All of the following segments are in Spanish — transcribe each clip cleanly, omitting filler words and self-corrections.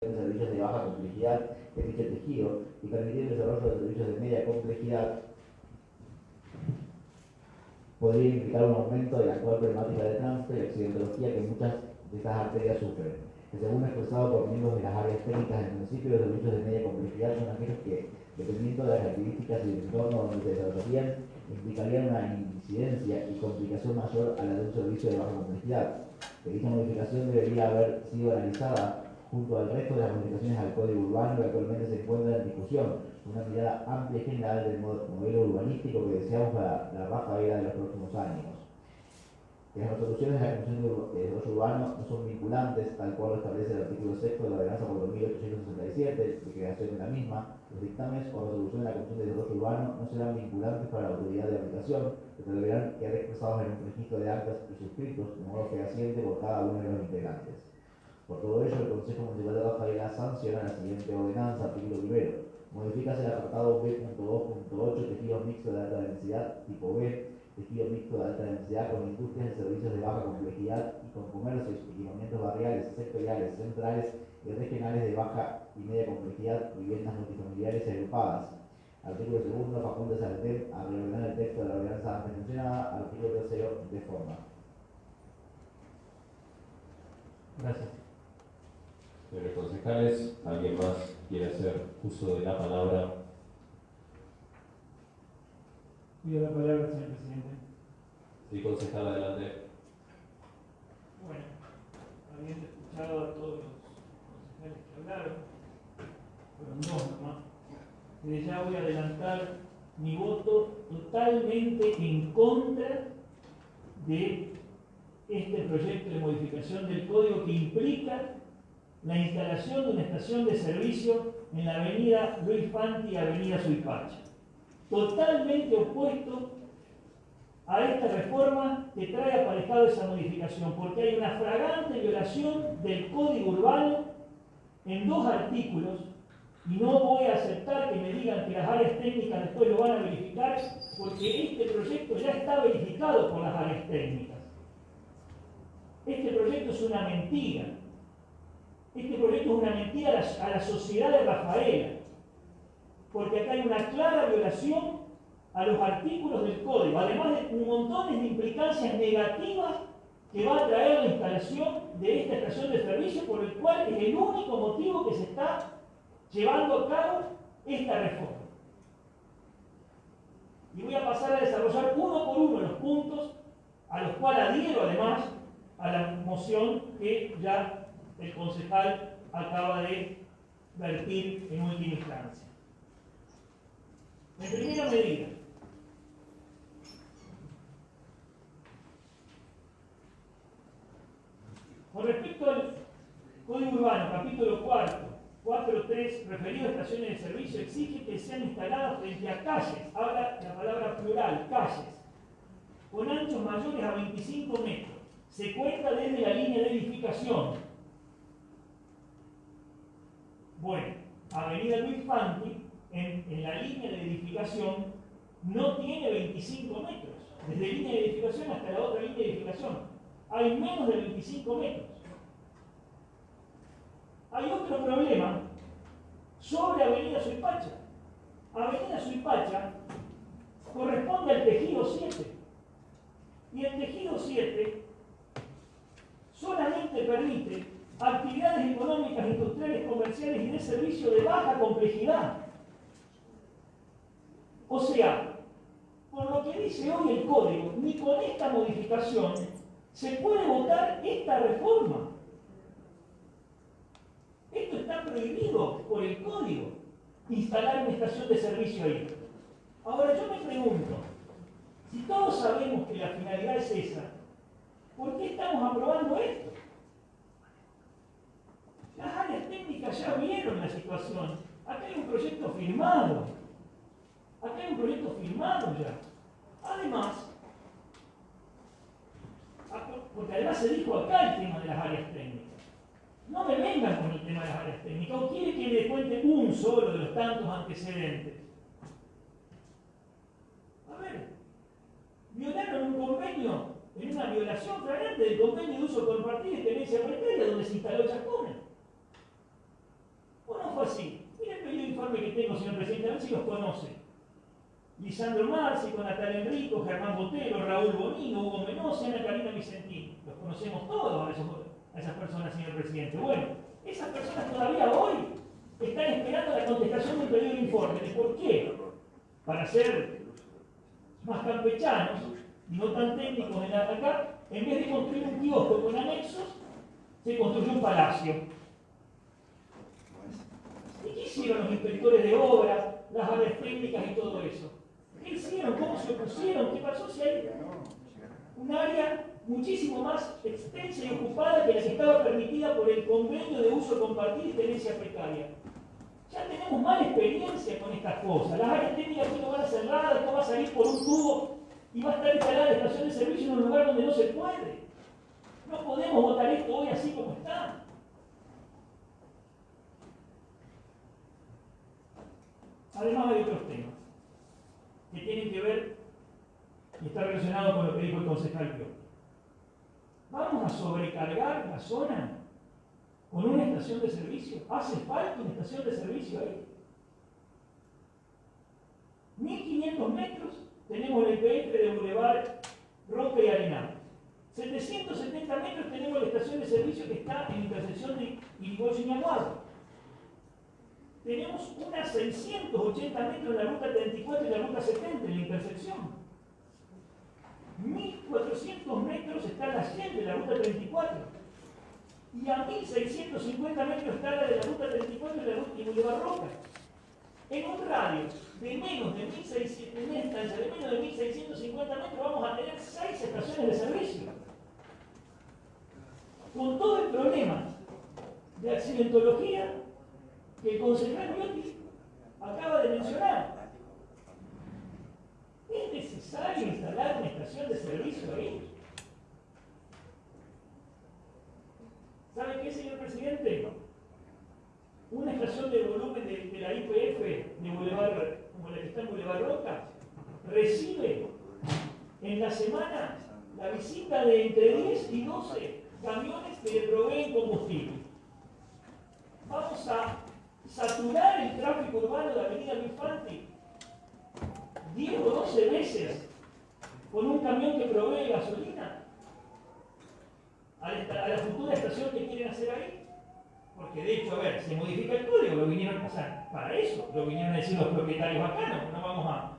de servicios de baja complejidad en dicho tejido y permitir el desarrollo de servicios de media complejidad podría implicar un aumento de la actual problemática de tránsito y accidentología que muchas de estas arterias sufren, que según expresado por miembros de las áreas técnicas del municipio, los servicios de media complejidad son aquellos que, dependiendo de las características y del entorno donde se desarrollarían, implicarían una incidencia y complicación mayor a la de un servicio de baja complejidad. Que dicha modificación debería haber sido analizada junto al resto de las modificaciones al Código Urbano que actualmente se encuentra en discusión, una mirada amplia y general del modelo urbanístico que deseamos para la Rafaela de los próximos años. Que las resoluciones de la Comisión de Desarrollo Urbano no son vinculantes, tal cual lo establece el artículo 6 de la ordenanza por 2867, de creación de la misma. Los dictámenes o resoluciones de la Comisión de Desarrollo Urbano no serán vinculantes para la autoridad de aplicación, pero deberán quedar expresados en un registro de actas y suscritos, de modo fehaciente por cada uno de los integrantes. Por todo ello, el Consejo Municipal de Rafaela sanciona la siguiente ordenanza, artículo 1. Modifícase el apartado B.2.8, tejidos mixtos de alta densidad, tipo B, tejido mixto de alta densidad con industrias y servicios de baja complejidad y con comercios, equipamientos barriales, sectoriales, centrales y regionales de baja y media complejidad, viviendas multifamiliares y agrupadas. Artículo 2. Faculta al TEP a reordenar el texto de la ordenanza antes mencionada. Artículo 3. De forma. Gracias. Señores concejales, ¿alguien más quiere hacer uso de la palabra? Pido la palabra, señor presidente. Sí, concejal, adelante. Bueno, habiendo escuchado a todos los concejales que hablaron, fueron dos nomás, desde ya voy a adelantar mi voto totalmente en contra de este proyecto de modificación del código que implica la instalación de una estación de servicio en la avenida Luis Fanti y avenida Suipacha. Totalmente opuesto a esta reforma que trae aparejado esa modificación, porque hay una flagrante violación del Código Urbano en dos artículos, y no voy a aceptar que me digan que las áreas técnicas después lo van a verificar, porque este proyecto ya está verificado por las áreas técnicas. Este proyecto es una mentira. Este proyecto es una mentira a la sociedad de Rafaela, porque acá hay una clara violación a los artículos del código, además de un montón de implicancias negativas que va a traer la instalación de esta estación de servicio, por el cual es el único motivo que se está llevando a cabo esta reforma. Y voy a pasar a desarrollar uno por uno los puntos a los cuales adhiero además a la moción que ya el concejal acaba de vertir en última instancia. En primera medida, con respecto al Código Urbano, capítulo 4.3, referido a estaciones de servicio, exige que sean instaladas frente a calles, habla la palabra plural, calles, con anchos mayores a 25 metros. Se cuenta desde la línea de edificación. Bueno, avenida Luis Fanti, en la línea de edificación, no tiene 25 metros. Desde línea de edificación hasta la otra línea de edificación hay menos de 25 metros. Hay otro problema sobre avenida Suipacha. Avenida Suipacha corresponde al tejido 7. Y el tejido 7 solamente permite actividades económicas, industriales, comerciales y de servicio de baja complejidad. O sea, por lo que dice hoy el código, ni con esta modificación se puede votar esta reforma. Esto está prohibido por el código, instalar una estación de servicio ahí. Ahora yo me pregunto, si todos sabemos que la finalidad es esa, ¿por qué estamos aprobando esto? Las áreas técnicas ya vieron la situación. Acá hay un proyecto firmado. Acá hay un proyecto firmado ya. Además, porque además se dijo acá el tema de las áreas técnicas. No me vengan con el tema de las áreas técnicas. ¿O quiere que le cuente un solo de los tantos antecedentes? A ver, violaron un convenio, en una violación flagrante del convenio de uso compartido y tenencia precaria donde se instaló Chascona. así. Miren el informe que tengo, señor presidente, a ver si los conoce. Lisandro Marci, con Natalia Enrico, Germán Botero, Raúl Bonino, Hugo Menosa, Ana Karina Vicentini. Los conocemos todos a esas personas, señor presidente. Bueno, esas personas todavía hoy están esperando la contestación del pedido de informe. ¿De por qué? Para ser más campechanos y no tan técnicos en acá, en vez de construir un kiosco con anexos, se construyó un palacio. ¿Y qué hicieron los inspectores de obra, las áreas técnicas y todo eso? ¿Qué hicieron? ¿Cómo se opusieron? ¿Qué pasó si hay un área muchísimo más extensa y ocupada que la que estaba permitida por el convenio de uso compartido y tenencia precaria? Ya tenemos mala experiencia con estas cosas. Las áreas técnicas aquí no van a cerrar, esto va a salir por un tubo y va a estar instalada la estación de servicio en un lugar donde no se puede. No podemos votar esto hoy así como está. Además hay otros temas que tienen que ver y está relacionado con lo que dijo el concejal Pio. ¿Vamos a sobrecargar la zona con una estación de servicio? ¿Hace falta una estación de servicio ahí? 1500 metros tenemos el IPF de Boulevard Roca y Arenal. 770 metros tenemos la estación de servicio que está en la intersección de Irigoyen y Aguado. Tenemos unas 680 metros en la ruta 34 y la ruta 70 en la intersección. 1400 metros está la 100 de la ruta 34. Y a 1650 metros está la de la ruta 34 y Boulevard Roca. En un radio de menos de 1600, en una estancia de menos de 1650 metros vamos a tener 6 estaciones de servicio. Con todo el problema de accidentología que el concejal Biotti acaba de mencionar. ¿Es necesario instalar una estación de servicio ahí? ¿Sabe qué, señor presidente? Una estación de volumen de la IPF de Boulevard, como la que está en Boulevard Roca, recibe en la semana la visita de entre 10 y 12 camiones que le proveen combustible. Vamos a saturar el tráfico urbano de Avenida Infante 10 o 12 veces con un camión que provee gasolina a la futura estación que quieren hacer ahí. Porque de hecho, a ver, se modifica el código, lo vinieron a pasar para eso, lo vinieron a decir los propietarios acá, no vamos a...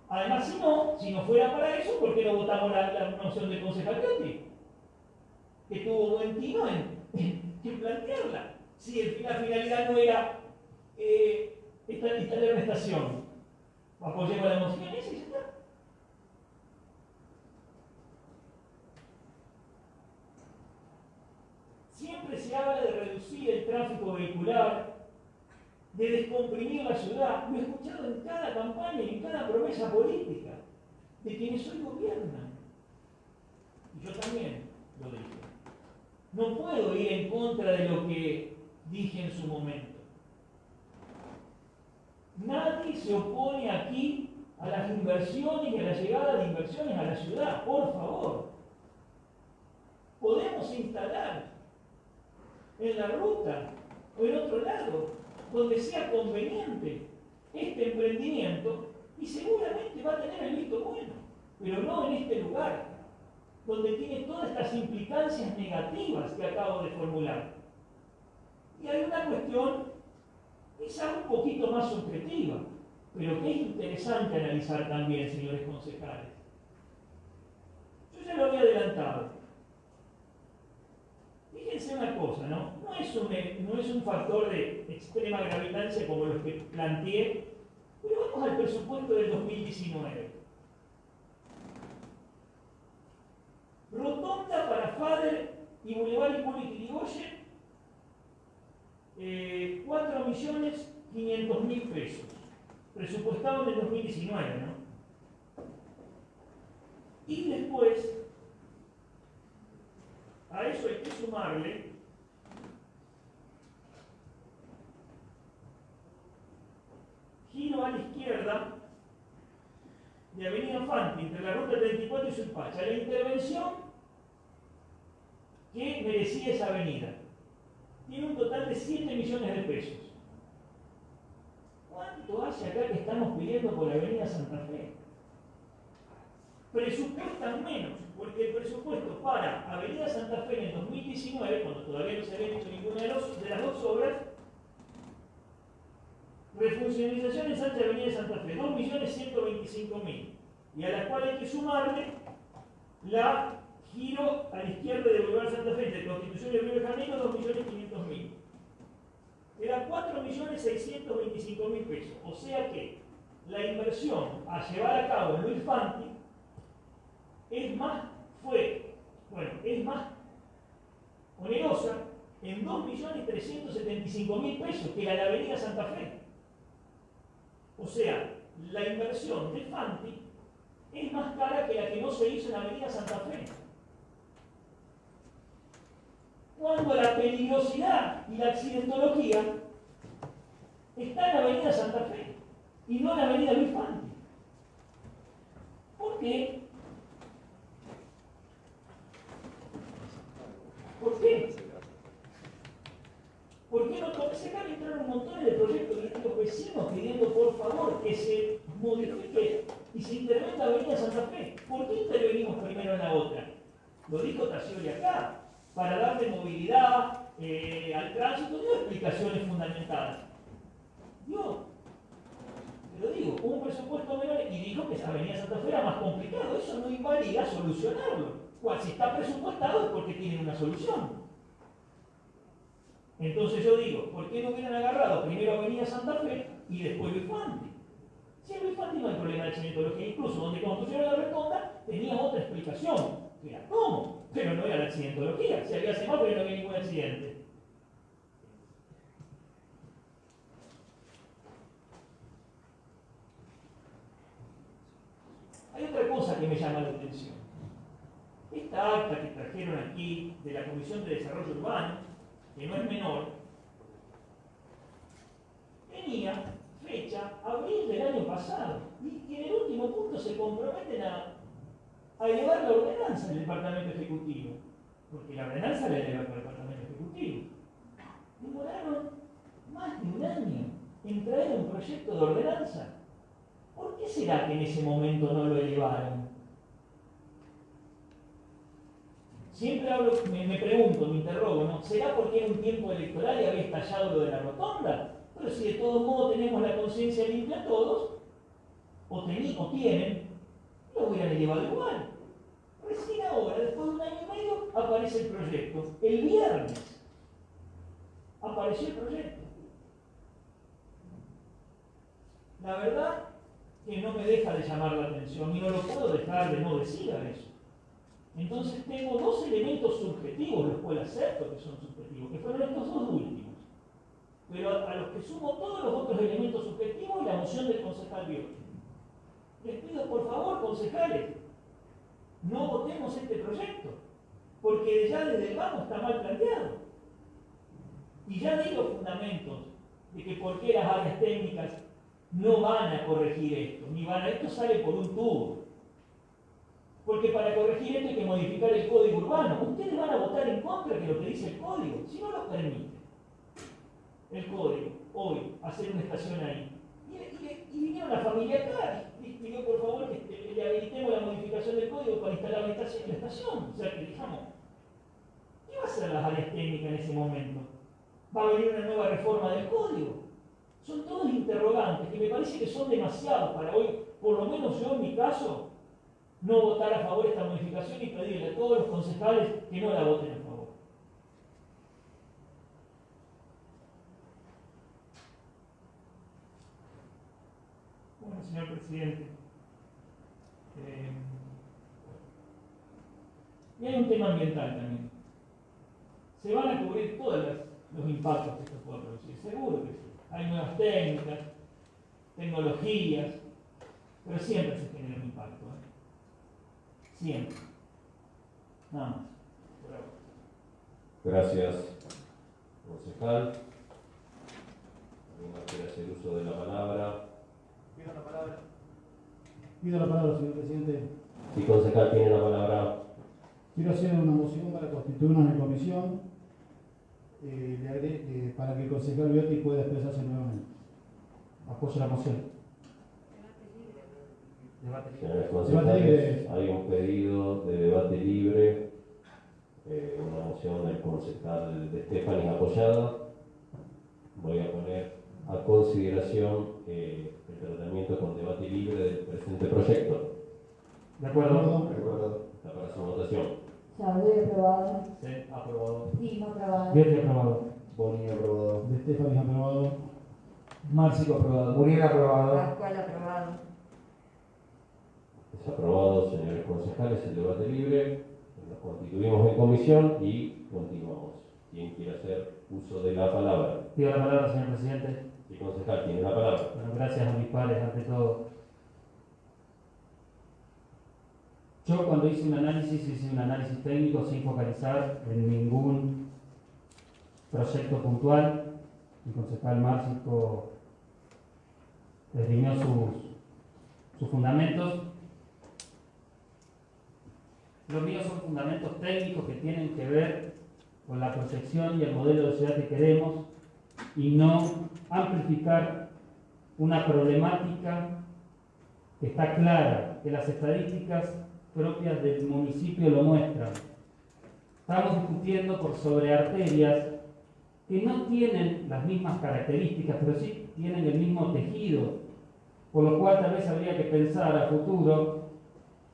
Además, si no fuera para eso, ¿por qué no votamos la moción del concejal Biotti? Que tuvo buen tino en plantearla. Si la finalidad no era instalar una estación, apoyemos la moción esa y ya está. Siempre se habla de reducir el tráfico vehicular, de descomprimir la ciudad. Lo he escuchado en cada campaña y en cada promesa política de quienes hoy gobiernan. Y yo también lo dije. No puedo ir en contra de lo que dije en su momento. Nadie se opone aquí a las inversiones y a la llegada de inversiones a la ciudad, por favor. Podemos instalar en la ruta o en otro lado, donde sea conveniente este emprendimiento y seguramente va a tener el visto bueno, pero no en este lugar, donde tiene todas estas implicancias negativas que acabo de formular. Y hay una cuestión quizá un poquito más subjetiva, pero que es interesante analizar también, señores concejales. Yo ya lo había adelantado. Fíjense una cosa, ¿no? No es un factor de extrema gravitancia como los que planteé, pero vamos al presupuesto del 2019. Rotonda para Fader y Boulevard Hipólito Yrigoyen, 4.500.000 pesos, presupuestado en el 2019, ¿no? Y después, a eso hay que sumarle giro a la izquierda de Avenida Infante, entre la ruta 34 y Suipacha, la intervención que merecía esa avenida. Tiene un total de 7 millones de pesos. construyendo por la Avenida Santa Fe. Presupuestan menos, porque el presupuesto para Avenida Santa Fe en el 2019, cuando todavía no se había hecho ninguna de las dos obras, refuncionalización en Sánchez Avenida de Santa Fe, 2.125.000, y a la cual hay que sumarle la giro a la izquierda de Boulevard Santa Fe, de Constitución y Río de Janeiro, 2.500.000. Era 4.625.000 pesos. O sea que la inversión a llevar a cabo en Luis Fanti es más onerosa en 2.375.000 pesos que la de la Avenida Santa Fe. O sea, la inversión de Fanti es más cara que la que no se hizo en la Avenida Santa Fe. Cuando la peligrosidad y la accidentología está en la Avenida Santa Fe y no en la Avenida Luis Fanti. ¿Por qué? ¿Por qué? ¿Por qué no se van a entrar un montón de proyectos de estos vecinos pidiendo por favor que se modifique y se intervenga la Avenida Santa Fe? ¿Por qué intervenimos primero en la otra? Lo dijo Tassioli acá, para darle movilidad al tránsito, dio explicaciones fundamentadas. Dio, te lo digo, un presupuesto menor y dijo que la Avenida Santa Fe era más complicado. Eso no invalida solucionarlo. Si está presupuestado es porque tienen una solución. Entonces yo digo, ¿por qué no hubieran agarrado primero Avenida Santa Fe y después Luis Fanti? Si en Luis Fanti no hay problema de accidentología, incluso donde construyeron la rotonda tenía otra explicación, que era cómo, pero no era la accidentología, si había semáforo y no había ningún accidente. Hay otra cosa que me llama la atención. Esta acta que trajeron aquí de la Comisión de Desarrollo Urbano, que no es menor, tenía fecha abril del año pasado y en el último punto se comprometen a elevar la ordenanza del Departamento Ejecutivo, porque la ordenanza la eleva para el Departamento Ejecutivo. Demoraron más de un año en traer un proyecto de ordenanza. ¿Por qué será que en ese momento no lo elevaron? Siempre hablo, me pregunto, me interrogo, ¿no? ¿Será porque era un tiempo electoral y había estallado lo de la rotonda? Pero si de todos modos tenemos la conciencia limpia todos, o tienen, lo hubieran elevado igual. Recién ahora, después de un año y medio, aparece el proyecto. El viernes apareció el proyecto. La verdad que no me deja de llamar la atención y no lo puedo dejar de no decir a eso. Entonces tengo dos elementos subjetivos, los cuales acepto que son subjetivos, que fueron estos dos últimos. Pero a los que sumo todos los otros elementos subjetivos y la moción del concejal Biotti. Les pido por favor, concejales, no votemos este proyecto, porque ya desde el vamos está mal planteado. Y ya di los fundamentos de que por qué las áreas técnicas no van a corregir esto, esto sale por un tubo. Porque para corregir esto hay que modificar el código urbano. Ustedes van a votar en contra de lo que dice el código, si no lo permite el código, hoy, hacer una estación ahí. Y vinieron la familia acá y pidió por favor que le habilitemos la modificación del código para instalar la estación. O sea que digamos, ¿qué va a hacer las áreas técnicas en ese momento? ¿Va a venir una nueva reforma del código? Son todos interrogantes que me parece que son demasiados para hoy, por lo menos yo en mi caso, no votar a favor de esta modificación y pedirle a todos los concejales que no la voten a favor. Bueno, señor presidente, y hay un tema ambiental también. Se van a cubrir todos los impactos que esto pueda producir, seguro que sí. Hay nuevas técnicas, tecnologías, pero siempre se genera un impacto. Siempre. Nada más. Por ahora. Gracias, concejal. ¿Alguien más quiere hacer uso de la palabra? Pido la palabra. Pido la palabra, señor presidente. Sí, concejal, tiene la palabra. Quiero hacer una moción para constituirnos en comisión para que el concejal Biotti pueda expresarse nuevamente. Apoyo la moción. Debate libre. Señores Debate concejales, libre. hay un pedido de debate libre, una moción del concejal de Estefanis apoyada. Voy a poner a consideración el tratamiento con debate libre del presente proyecto. ¿De acuerdo? De acuerdo. Está para su votación. Chadwick aprobado. Sí, aprobado. Timo aprobado. Viernes aprobado. Boni aprobado. De Estefanis aprobado. Márcico aprobado. Muriel aprobado. Pascual aprobado. Es aprobado, señores concejales, el debate libre. Nos constituimos en comisión y continuamos. ¿Quién quiere hacer uso de la palabra? Pido la palabra, señor presidente. El concejal tiene la palabra. Bueno, gracias a mis pares, ante todo. Yo cuando hice un análisis técnico sin focalizar en ningún proyecto puntual. El concejal Márcico esgrimió sus fundamentos. Los míos son fundamentos técnicos que tienen que ver con la proyección y el modelo de ciudad que queremos y no amplificar una problemática que está clara, que las estadísticas propias del municipio lo muestran. Estamos discutiendo por sobre arterias que no tienen las mismas características, pero sí tienen el mismo tejido, por lo cual tal vez habría que pensar a futuro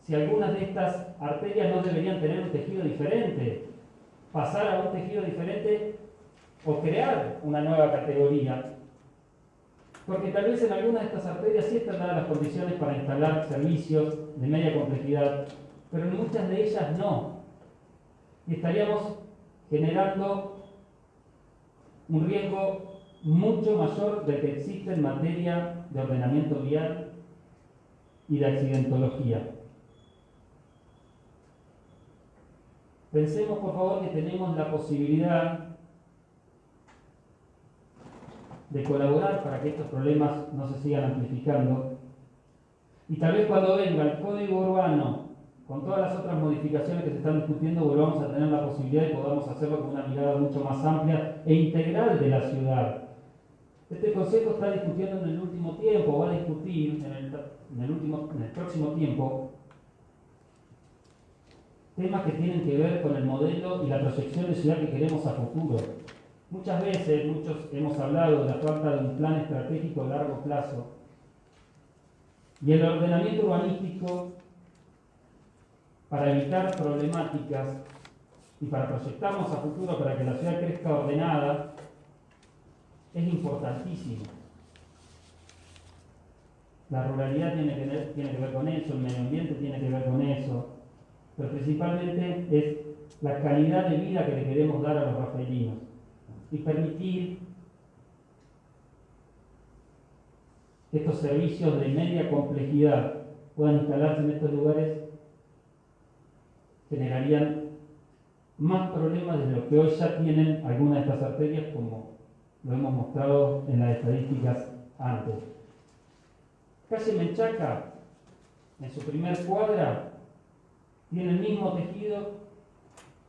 si algunas de estas arterias no deberían tener un tejido diferente, pasar a un tejido diferente o crear una nueva categoría. Porque tal vez en algunas de estas arterias sí están dadas las condiciones para instalar servicios de media complejidad, pero en muchas de ellas no. Y estaríamos generando un riesgo mucho mayor del que existe en materia de ordenamiento vial y de accidentología. Pensemos, por favor, que tenemos la posibilidad de colaborar para que estos problemas no se sigan amplificando. Y tal vez cuando venga el Código Urbano, con todas las otras modificaciones que se están discutiendo, volvamos a tener la posibilidad y podamos hacerlo con una mirada mucho más amplia e integral de la ciudad. Este Consejo está discutiendo en el último tiempo, va a discutir en el próximo tiempo, temas que tienen que ver con el modelo y la proyección de ciudad que queremos a futuro. Muchas veces, muchos hemos hablado de la falta de un plan estratégico a largo plazo. Y el ordenamiento urbanístico, para evitar problemáticas y para proyectarnos a futuro, para que la ciudad crezca ordenada, es importantísimo. La ruralidad tiene que ver con eso, el medio ambiente tiene que ver con eso, pero principalmente es la calidad de vida que le queremos dar a los rafaelinos y permitir que estos servicios de media complejidad puedan instalarse en estos lugares generarían más problemas de los que hoy ya tienen algunas de estas arterias, como lo hemos mostrado en las estadísticas antes. Calle Menchaca, en su primer cuadra, tiene el mismo tejido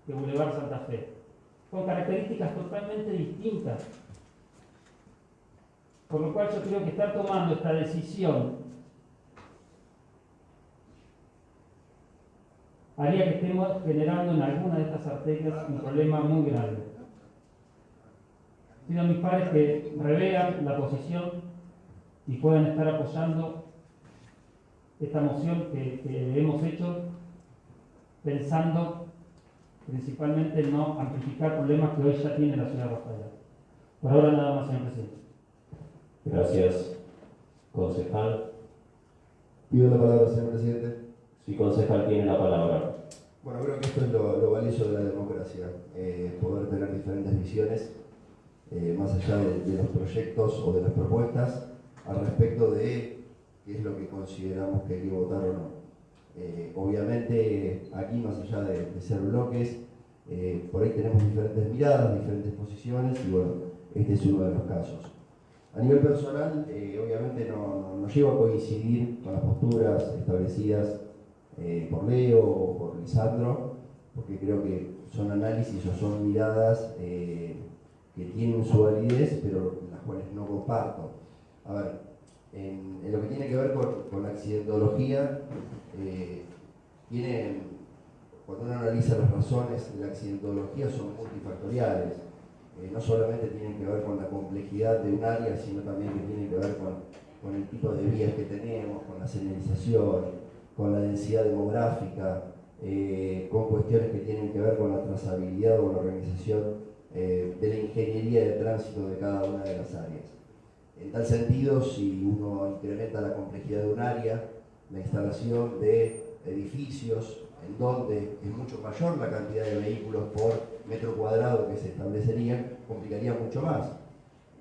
que Boulevard Santa Fe, con características totalmente distintas. Por lo cual yo creo que estar tomando esta decisión haría que estemos generando en alguna de estas arterias un problema muy grave. Pido a mis padres que revean la posición y puedan estar apoyando esta moción que hemos hecho, pensando principalmente en no amplificar problemas que hoy ya tiene la ciudad de Rafaela. Por ahora nada más, señor presidente. Gracias. Concejal. Pido la palabra, señor presidente. Sí, concejal tiene la palabra. Bueno, creo que esto es lo valioso de la democracia, poder tener diferentes visiones, más allá de los proyectos o de las propuestas, al respecto de qué es lo que consideramos que hay que votar o no. Obviamente, aquí, más allá de ser bloques, por ahí tenemos diferentes miradas, diferentes posiciones, y bueno, este es uno de los casos. A nivel personal, obviamente no llego a coincidir con las posturas establecidas por Leo o por Lisandro, porque creo que son análisis o son miradas que tienen su validez, pero las cuales no comparto. A ver, En lo que tiene que ver con la accidentología, cuando uno analiza las razones de la accidentología son multifactoriales. No solamente tienen que ver con la complejidad de un área, sino también que tienen que ver con el tipo de vías que tenemos, con la señalización, con la densidad demográfica, con cuestiones que tienen que ver con la trazabilidad o la organización de la ingeniería de tránsito de cada una de las áreas. En tal sentido, si uno incrementa la complejidad de un área, la instalación de edificios en donde es mucho mayor la cantidad de vehículos por metro cuadrado que se establecerían, complicaría mucho más.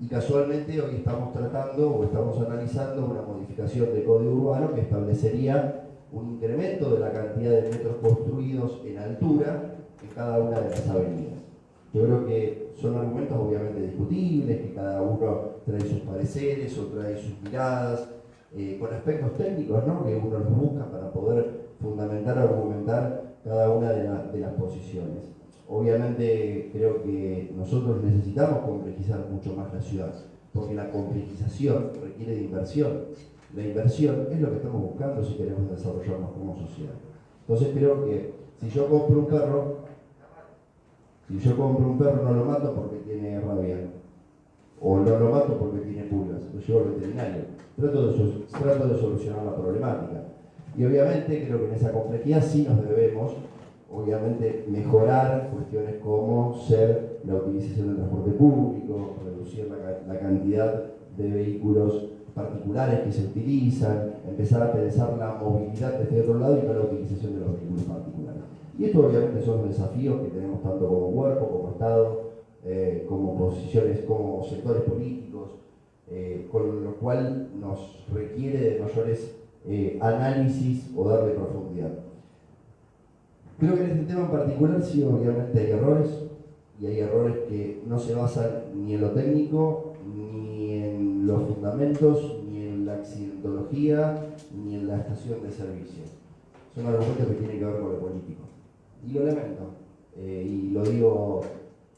Y casualmente hoy estamos tratando o estamos analizando una modificación del Código Urbano que establecería un incremento de la cantidad de metros construidos en altura en cada una de las avenidas. Yo creo que son argumentos obviamente discutibles, que cada uno trae sus pareceres o trae sus miradas, con aspectos técnicos, ¿no?, que uno los busca para poder fundamentar, argumentar cada una de las posiciones. Obviamente creo que nosotros necesitamos complejizar mucho más la ciudad, porque la complejización requiere de inversión. La inversión es lo que estamos buscando si queremos desarrollarnos como sociedad. Entonces creo que si yo compro un perro no lo mato porque tiene rabia, o no lo mato porque tiene pulgas, lo llevo al veterinario. Trato de solucionar la problemática. Y obviamente creo que en esa complejidad sí nos debemos, obviamente, mejorar cuestiones como ser la utilización del transporte público, reducir la cantidad de vehículos particulares que se utilizan, empezar a pensar la movilidad desde otro lado y no la utilización de los vehículos particulares. Y esto obviamente son desafíos que tenemos tanto como cuerpo, como Estado, como posiciones, como sectores políticos, con lo cual nos requiere de mayores análisis o darle profundidad. Creo que en este tema en particular sí, obviamente hay errores, y hay errores que no se basan ni en lo técnico, ni en los fundamentos, ni en la accidentología, ni en la estación de servicio. Son argumentos que tienen que ver con lo político. Y lo lamento, y lo digo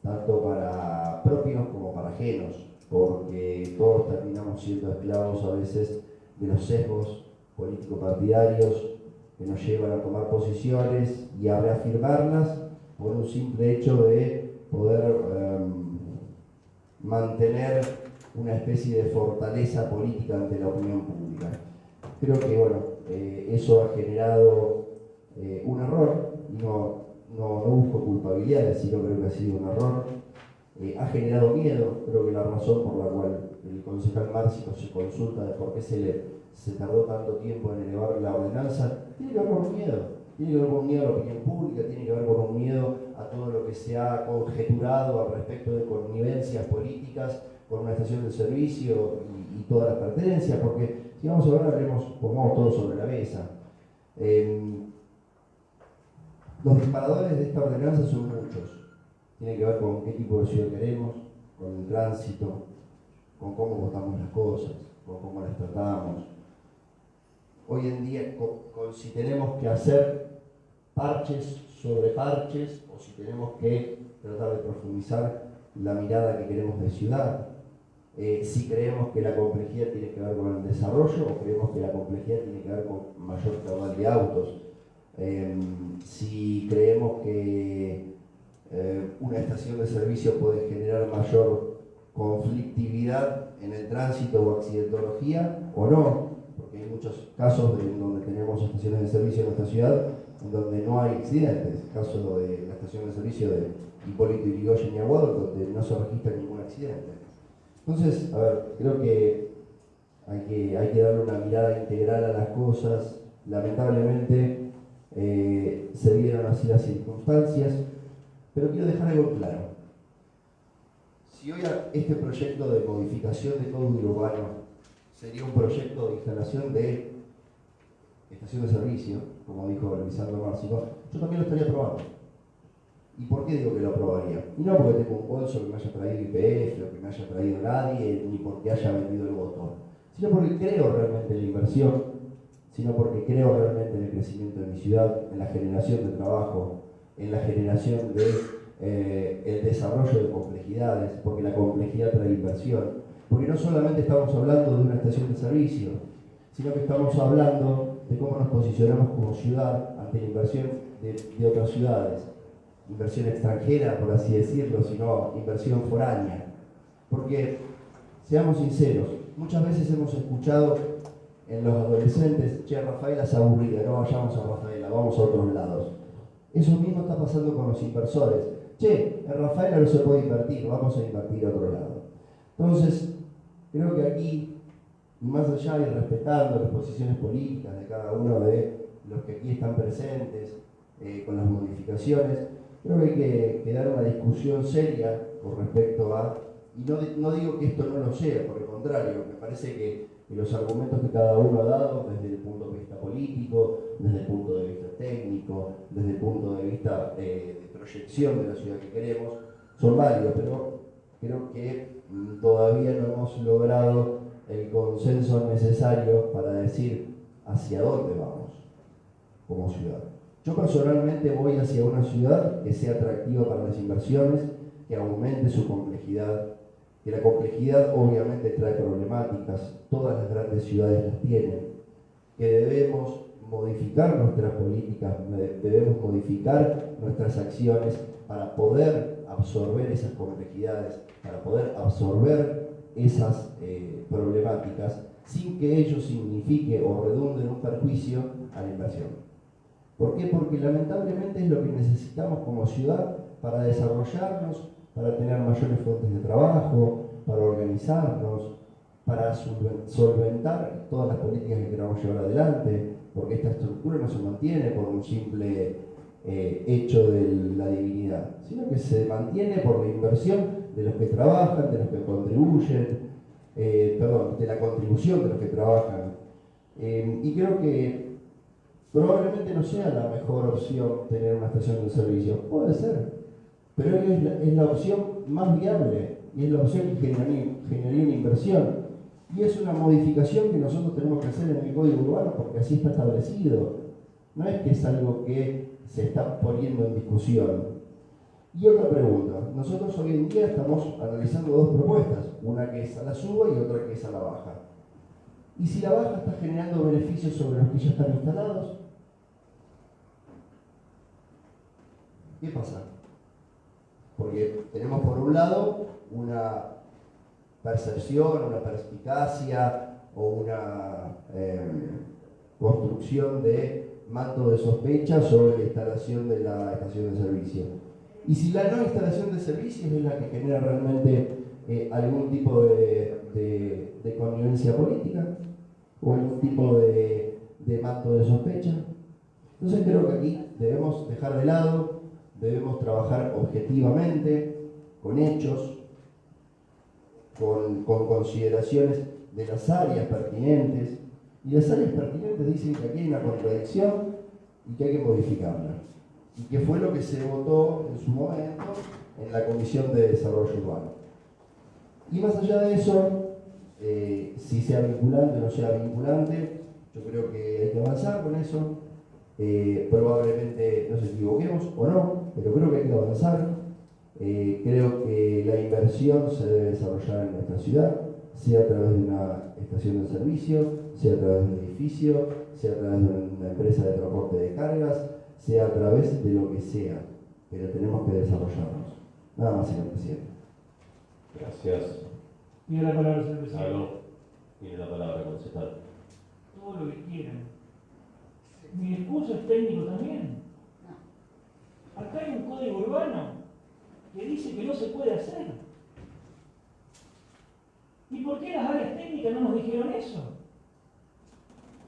tanto para propios como para ajenos, porque todos terminamos siendo esclavos a veces de los sesgos político-partidarios que nos llevan a tomar posiciones y a reafirmarlas por un simple hecho de poder mantener una especie de fortaleza política ante la opinión pública. Creo que bueno, eso ha generado un error, y no busco culpabilidades, sino creo que ha sido un error. Ha generado miedo. Creo que la razón por la cual el concejal Márcico se consulta de por qué se tardó tanto tiempo en elevar la ordenanza, tiene que ver con un miedo. Tiene que ver con un miedo a la opinión pública, tiene que ver con un miedo a todo lo que se ha conjeturado al respecto de connivencias políticas con una estación de servicio y todas las pertenencias, porque si vamos a ver, pongamos todo sobre la mesa. Los disparadores de esta ordenanza son muchos. Tiene que ver con qué tipo de ciudad queremos, con el tránsito, con cómo votamos las cosas, con cómo las tratamos. Hoy en día, si tenemos que hacer parches sobre parches, o si tenemos que tratar de profundizar la mirada que queremos de ciudad, si creemos que la complejidad tiene que ver con el desarrollo, o creemos que la complejidad tiene que ver con mayor caudal de autos, si creemos que una estación de servicio puede generar mayor conflictividad en el tránsito o accidentología o no, porque hay muchos casos donde tenemos estaciones de servicio en nuestra ciudad en donde no hay accidentes. El caso de la estación de servicio de Hipólito Yrigoyen y Aguado, donde no se registra ningún accidente. Entonces, a ver, creo que hay que darle una mirada integral a las cosas. Lamentablemente se dieron así las circunstancias, pero quiero dejar algo claro. Si hoy este proyecto de modificación de código urbano sería un proyecto de instalación de estación de servicio, como dijo Lisandro Márcico, yo también lo estaría aprobando. ¿Y por qué digo que lo aprobaría? Y no porque tengo un bolso que me haya traído IPF o que me haya traído nadie, ni porque haya vendido el voto, sino porque creo realmente en la inversión, sino porque creo realmente en el crecimiento de mi ciudad, en la generación de trabajo, en la generación de el desarrollo de complejidades, porque la complejidad trae inversión, porque no solamente estamos hablando de una estación de servicio, sino que estamos hablando de cómo nos posicionamos como ciudad ante la inversión de otras ciudades. Inversión extranjera, por así decirlo, sino inversión foránea. Porque, seamos sinceros, muchas veces hemos escuchado en los adolescentes: che, Rafaela es aburrida, no vayamos a Rafaela, vamos a otros lados. Eso mismo está pasando con los inversores. Che, en Rafaela no se puede invertir, vamos a invertir a otro lado. Entonces, creo que aquí, más allá y respetando las posiciones políticas de cada uno de los que aquí están presentes, con las modificaciones, creo que hay que dar una discusión seria con respecto a, y no digo que esto no lo sea, por el contrario, me parece que los argumentos que cada uno ha dado, desde el punto de vista político, desde el punto de vista técnico, desde el punto de vista de proyección de la ciudad que queremos, son válidos, pero creo que todavía no hemos logrado el consenso necesario para decir hacia dónde vamos como ciudad. Yo personalmente voy hacia una ciudad que sea atractiva para las inversiones, que aumente su complejidad, que la complejidad obviamente trae problemáticas, todas las grandes ciudades las tienen, que debemos modificar nuestras políticas, debemos modificar nuestras acciones para poder absorber esas complejidades, para poder absorber esas problemáticas, sin que ello signifique o redunde en un perjuicio a la inversión. ¿Por qué? Porque lamentablemente es lo que necesitamos como ciudad para desarrollarnos, para tener mayores fuentes de trabajo, para organizarnos, para solventar todas las políticas que queramos llevar adelante, porque esta estructura no se mantiene por un simple hecho de la divinidad, sino que se mantiene por la inversión de los que trabajan, de los que contribuyen, de la contribución de los que trabajan. Y creo que probablemente no sea la mejor opción tener una estación de servicio, puede ser, pero es la opción más viable y es la opción que generaría una inversión. Y es una modificación que nosotros tenemos que hacer en el Código Urbano porque así está establecido. No es que es algo que se está poniendo en discusión. Y otra pregunta, nosotros hoy en día estamos analizando dos propuestas, una que es a la suba y otra que es a la baja. ¿Y si la baja está generando beneficios sobre los que ya están instalados? ¿Qué pasa? Porque tenemos por un lado una percepción, una perspicacia o una construcción de manto de sospecha sobre la instalación de la estación de servicio. Y si la no instalación de servicios es la que genera realmente algún tipo de connivencia política o algún tipo de manto de sospecha, entonces creo que aquí debemos dejar de lado, debemos trabajar objetivamente, con hechos, con consideraciones de las áreas pertinentes, y las áreas pertinentes dicen que aquí hay una contradicción y que hay que modificarla, y que fue lo que se votó en su momento en la Comisión de Desarrollo Urbano. Y más allá de eso, si sea vinculante o no sea vinculante, yo creo que hay que avanzar con eso. Probablemente nos equivoquemos o no, pero creo que hay que avanzar. Creo que la inversión se debe desarrollar en nuestra ciudad, sea a través de una estación de servicio, sea a través de un edificio, sea a través de una empresa de transporte de cargas, sea a través de lo que sea, pero tenemos que desarrollarnos. Nada más, señor presidente. Gracias. Tiene la palabra, señor presidente. Algo. Tiene la palabra, concejal. Todo lo que quieran. Mi discurso es técnico también. Acá hay un código urbano que dice que no se puede hacer. ¿Y por qué las áreas técnicas no nos dijeron eso?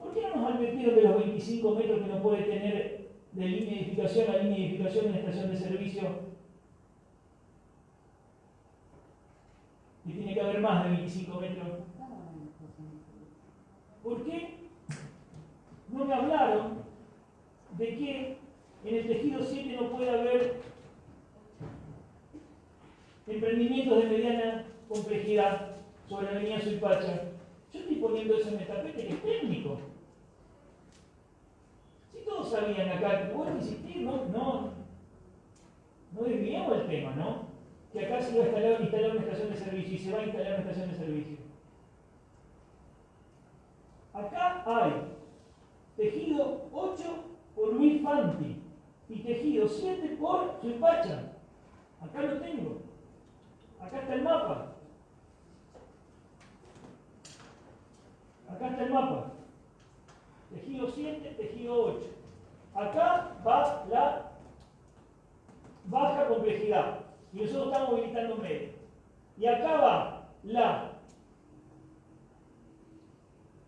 ¿Por qué no nos advirtieron de los 25 metros que no puede tener de línea de edificación a línea de edificación en la estación de servicio? Y tiene que haber más de 25 metros. ¿Por qué no me hablaron de que en el tejido 7 no puede haber emprendimientos de mediana complejidad sobre la avenida Suipacha? Yo estoy poniendo eso en el tapete que es técnico. Si todos sabían acá, vuelvo a insistir, no desviemos el tema, ¿no? que acá se iba a instalar una estación de servicio y se va a instalar una estación de servicio. Acá hay tejido 8 por Luis Fanti y tejido 7 por Suipacha. Acá lo tengo. Acá está el mapa. Acá está el mapa. Tejido 7, tejido 8. Acá va la baja complejidad. Y nosotros estamos habilitando medio. Y acá va la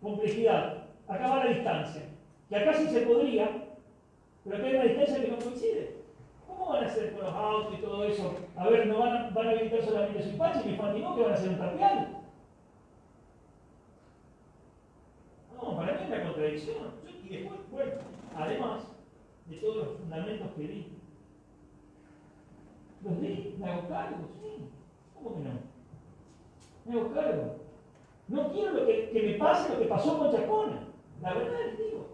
complejidad. Acá va la distancia. Que acá sí se podría, pero acá hay una distancia que no coincide. ¿Cómo van a hacer con los autos y todo eso? A ver, ¿no van a habilitar solamente Suipacha y Fanti no, que van a hacer un tapial? No, para mí es una contradicción. Y después, bueno, además de todos los fundamentos que di, los di, me hago cargo, sí. ¿Cómo que no? Me hago cargo. No quiero que me pase lo que pasó con Chacona. La verdad les digo.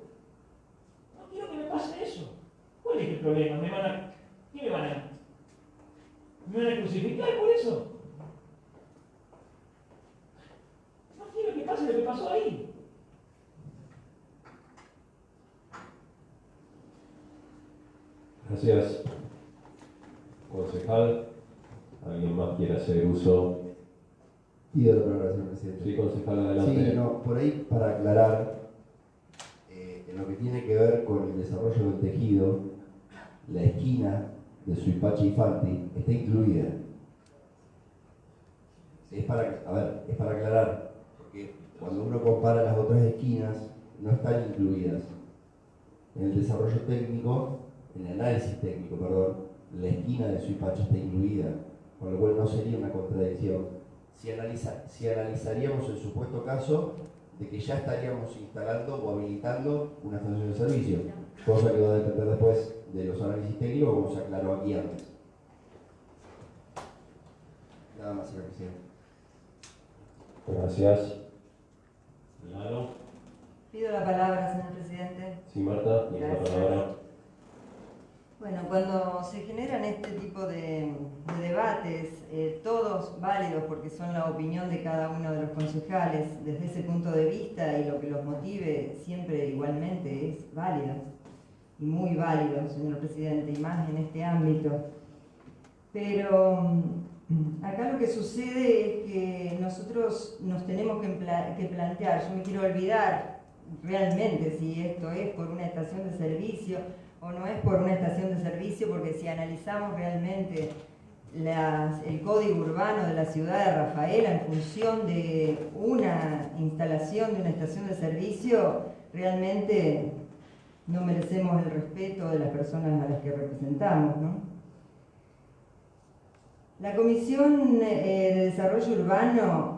No quiero que me pase eso. ¿Cuál es el problema? ¿Qué me van a? ¿Me van a crucificar por eso? No quiero que pase lo que pasó ahí. Gracias. Concejal, ¿alguien más quiere hacer uso? Pido la palabra, señor presidente. Sí, concejal, adelante. Sí, no, por ahí para aclarar, en lo que tiene que ver con el desarrollo del tejido, la esquina de Suipacha y Fanti está incluida. Es para aclarar, porque cuando uno compara las otras esquinas, no están incluidas. En el desarrollo técnico, en el análisis técnico, perdón, la esquina de Suipacha está incluida, con lo cual no sería una contradicción. Si analizaríamos el supuesto caso de que ya estaríamos instalando o habilitando una estación de servicio, cosa que va a depender después de los análisis técnicos, como se aclaró aquí antes. Nada más, señor presidente. Gracias. Lalo. Pido la palabra, señor presidente. Sí, Marta, tiene la Gracias. palabra. Bueno, cuando se generan este tipo de debates, todos válidos porque son la opinión de cada uno de los concejales, desde ese punto de vista y lo que los motive siempre igualmente es válido y muy válido, señor presidente, y más en este ámbito. Pero acá lo que sucede es que nosotros nos tenemos que plantear, yo me quiero olvidar realmente si esto es por una estación de servicio o no es por una estación de servicio, porque si analizamos realmente el código urbano de la ciudad de Rafaela en función de una instalación de una estación de servicio, realmente no merecemos el respeto de las personas a las que representamos, ¿no? La Comisión de Desarrollo Urbano,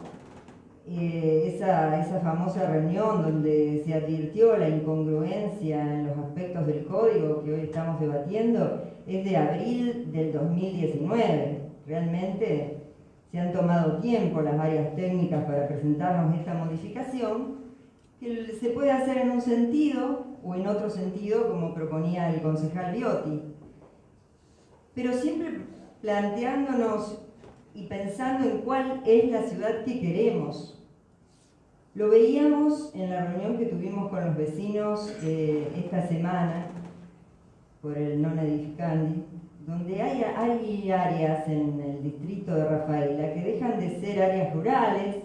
esa famosa reunión donde se advirtió la incongruencia en los aspectos del código que hoy estamos debatiendo, es de abril del 2019. Realmente se han tomado tiempo las áreas técnicas para presentarnos esta modificación, que se puede hacer en un sentido o en otro sentido, como proponía el concejal Viotti. Pero siempre planteándonos y pensando en cuál es la ciudad que queremos. Lo veíamos en la reunión que tuvimos con los vecinos esta semana por el non edificandi, donde hay áreas en el distrito de Rafaela que dejan de ser áreas rurales,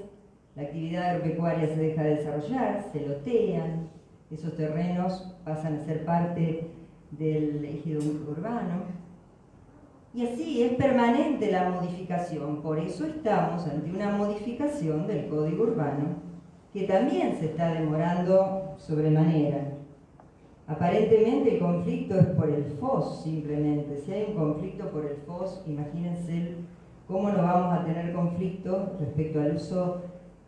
la actividad agropecuaria se deja de desarrollar, se lotean, esos terrenos pasan a ser parte del ejido urbano. Y así es permanente la modificación, por eso estamos ante una modificación del Código Urbano que también se está demorando sobremanera. Aparentemente el conflicto es por el FOS simplemente. Si hay un conflicto por el FOS, imagínense cómo no vamos a tener conflicto respecto al uso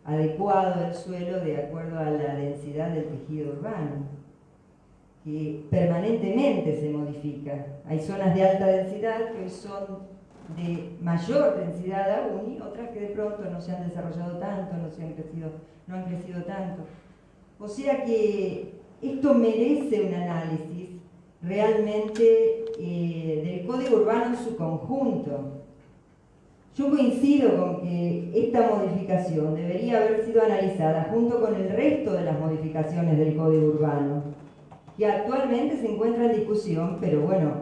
adecuado del suelo de acuerdo a la densidad del tejido urbano, que permanentemente se modifica. Hay zonas de alta densidad que hoy son de mayor densidad aún y otras que de pronto no se han desarrollado tanto, no han crecido tanto. O sea que esto merece un análisis realmente del Código Urbano en su conjunto. Yo coincido con que esta modificación debería haber sido analizada junto con el resto de las modificaciones del Código Urbano, que actualmente se encuentra en discusión, pero bueno,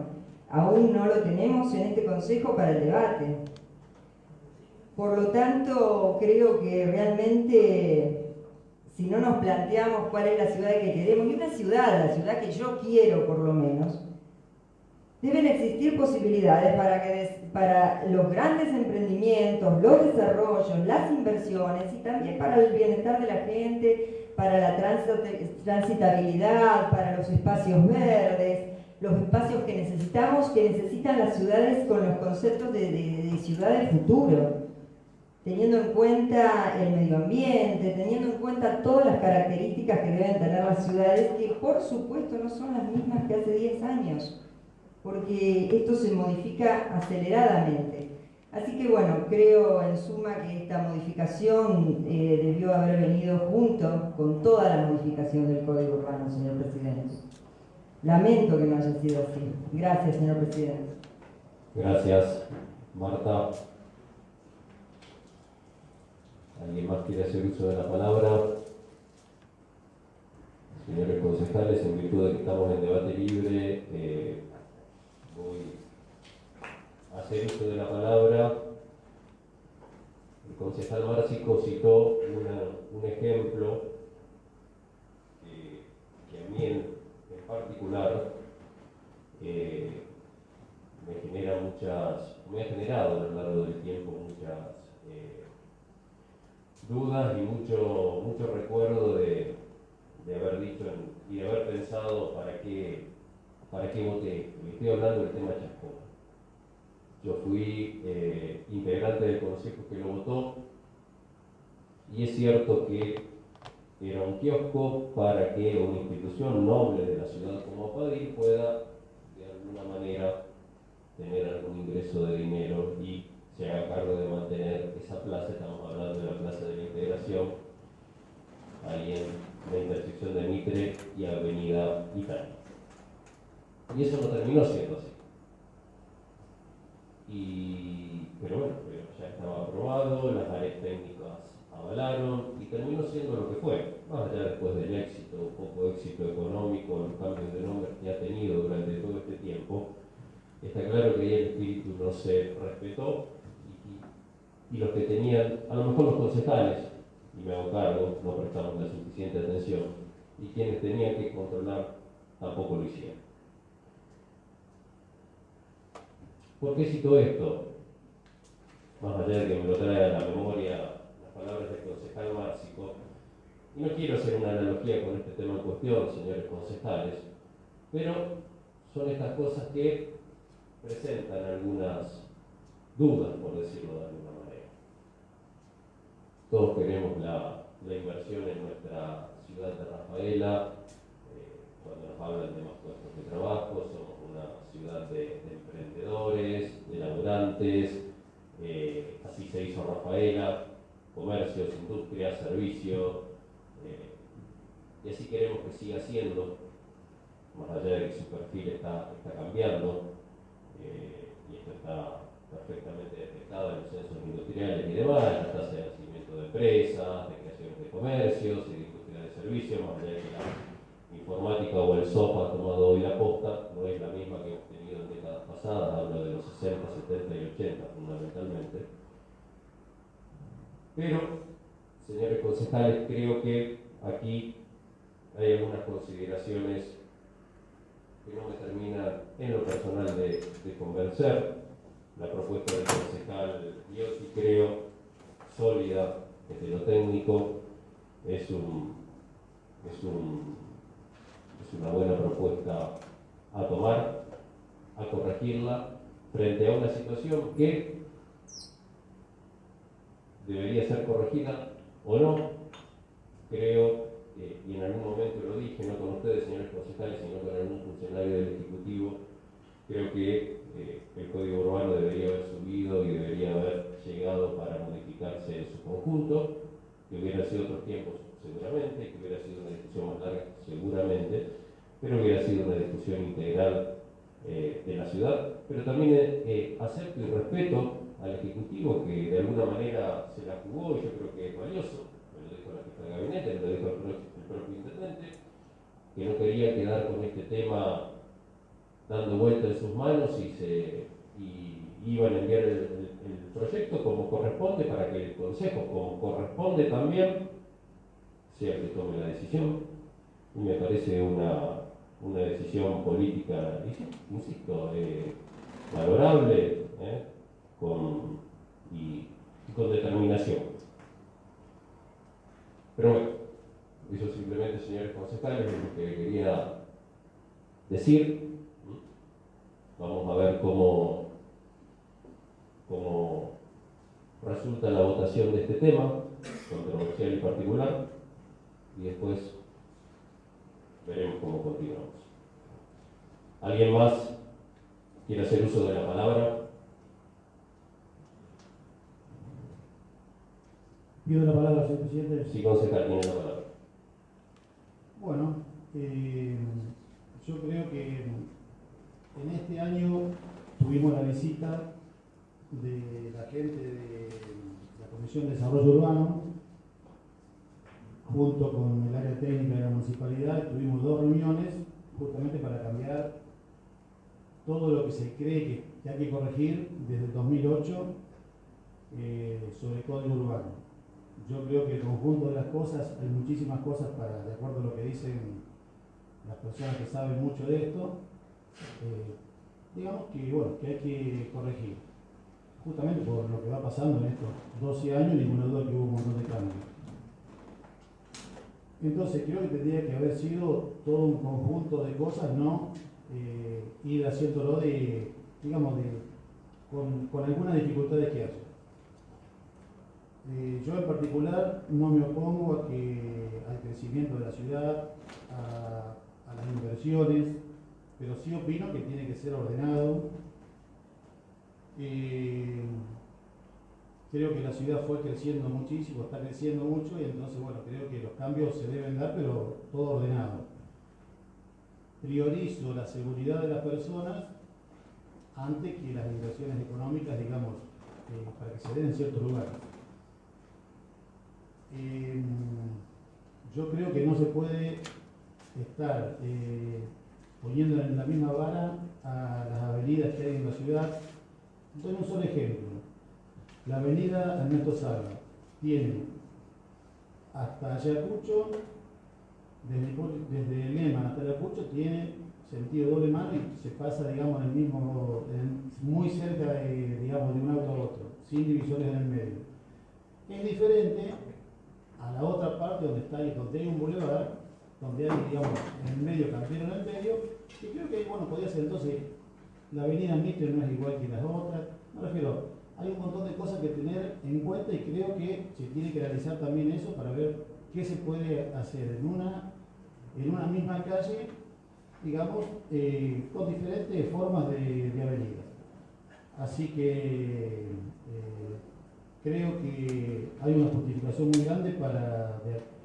aún no lo tenemos en este Consejo para el debate. Por lo tanto, creo que realmente, si no nos planteamos cuál es la ciudad que queremos, y una ciudad, la ciudad que yo quiero por lo menos, deben existir posibilidades para los grandes emprendimientos, los desarrollos, las inversiones y también para el bienestar de la gente, para la transitabilidad, para los espacios verdes, los espacios que necesitamos, que necesitan las ciudades con los conceptos de ciudad del futuro, teniendo en cuenta el medio ambiente, teniendo en cuenta todas las características que deben tener las ciudades, que por supuesto no son las mismas que hace 10 años. Porque esto se modifica aceleradamente. Así que bueno, creo en suma que esta modificación debió haber venido junto con toda la modificación del Código Urbano, señor Presidente. Lamento que no haya sido así. Gracias, señor Presidente. Gracias, Marta. ¿Alguien más quiere hacer uso de la palabra? Señores concejales, en virtud de que estamos en debate libre, voy a hacer uso de la palabra. El concejal Márcico citó un ejemplo que a mí en particular me ha generado a lo largo del tiempo muchas dudas y mucho recuerdo de haber dicho y de haber pensado para qué voté. Estoy hablando del tema Chascomús. Yo fui integrante del consejo que lo votó y es cierto que era un kiosco para que una institución noble de la ciudad como Apadil pueda de alguna manera tener algún ingreso de dinero y se haga cargo de mantener esa plaza. Estamos hablando de la Plaza de la Integración, ahí en la intersección de Mitre y Avenida Italia. Y eso no terminó siendo así. Pero bueno, ya estaba aprobado, las áreas técnicas avalaron y terminó siendo lo que fue. Más allá después del éxito, poco éxito económico, los cambios de nombre que ha tenido durante todo este tiempo, está claro que ahí el espíritu no se respetó y los que tenían, a lo mejor los concejales, y me hago cargo, no prestaron la suficiente atención, y quienes tenían que controlar tampoco lo hicieron. ¿Por qué cito esto? Más allá de que me lo trae a la memoria las palabras del concejal Márcico, y no quiero hacer una analogía con este tema en cuestión, señores concejales, pero son estas cosas que presentan algunas dudas, por decirlo de alguna manera. Todos queremos la inversión en nuestra ciudad de Rafaela. Cuando nos hablan de más puestos de trabajo, somos una ciudad de emprendedores, de laburantes, así se hizo Rafaela, comercios, industria, servicio, y así queremos que siga siendo, más allá de que su perfil está cambiando, y esto está perfectamente detectado en los censos industriales y demás, en la tasa de nacimiento de empresas, de creaciones de comercios y de industria de servicios, más allá de que la informática o el software tomado hoy la posta no es la misma que hemos tenido en décadas pasadas, hablo de los 60, 70 y 80 fundamentalmente. Pero, señores concejales, creo que aquí hay algunas consideraciones que no me terminan en lo personal de convencer. La propuesta del concejal Biotti, creo, sólida desde lo técnico, es una buena propuesta a tomar, a corregirla frente a una situación que debería ser corregida o no. Creo, y en algún momento lo dije, no con ustedes, señores concejales, sino con algún funcionario del Ejecutivo, creo que el Código Urbano debería haber subido y debería haber llegado para modificarse en su conjunto, que hubiera sido otros tiempos seguramente, que hubiera sido una discusión más larga seguramente, pero hubiera sido una discusión integral de la ciudad. Pero también acepto y respeto al Ejecutivo, que de alguna manera se la jugó, y yo creo que es valioso, me lo dijo la jefa de gabinete, me lo dijo el propio intendente, que no quería quedar con este tema dando vuelta en sus manos y iban a enviar el proyecto como corresponde para que el Consejo, como corresponde también, sea el que tome la decisión. Y me parece una decisión política, insisto, valorable, con determinación. Pero bueno, eso simplemente, señores concejales, es lo que quería decir. Vamos a ver cómo resulta la votación de este tema, controversial y particular, y después veremos cómo continuamos. ¿Alguien más quiere hacer uso de la palabra? Pido la palabra, señor presidente. Sí, concejal, tiene la palabra. Bueno, yo creo que en este año tuvimos la visita de la gente de la Comisión de Desarrollo Urbano, junto con el área técnica de la municipalidad. Tuvimos 2 reuniones justamente para cambiar todo lo que se cree que hay que corregir desde el 2008 sobre el Código Urbano. Yo creo que el conjunto de las cosas, hay muchísimas cosas de acuerdo a lo que dicen las personas que saben mucho de esto, digamos que hay que corregir. Justamente por lo que va pasando en estos 12 años, ninguna duda que hubo un montón de cambios. Entonces creo que tendría que haber sido todo un conjunto de cosas, no ir haciéndolo con algunas dificultades que haya. Yo en particular no me opongo al crecimiento de la ciudad, a las inversiones, pero sí opino que tiene que ser ordenado. Creo que la ciudad fue creciendo muchísimo, está creciendo mucho, y entonces, bueno, creo que los cambios se deben dar, pero todo ordenado. Priorizo la seguridad de las personas antes que las inversiones económicas, digamos, para que se den en ciertos lugares. Yo creo que no se puede estar poniendo en la misma vara a las avenidas que hay en la ciudad. Doy un solo ejemplo. La avenida Ernesto Salva tiene hasta Ayacucho, desde Lehmann hasta Ayacucho, tiene sentido doble mano y se pasa, digamos, muy cerca de un auto a otro, sin divisiones en el medio. Es diferente a la otra parte donde hay un bulevar, donde hay, digamos, en el medio, Campero en el medio, y creo que ahí, bueno, podría ser entonces, la avenida Mitre no es igual que las otras. Me refiero, hay un montón de cosas que tener en cuenta, y creo que se tiene que realizar también eso para ver qué se puede hacer en una misma calle, digamos, con diferentes formas de avenidas. Así que creo que hay una justificación muy grande para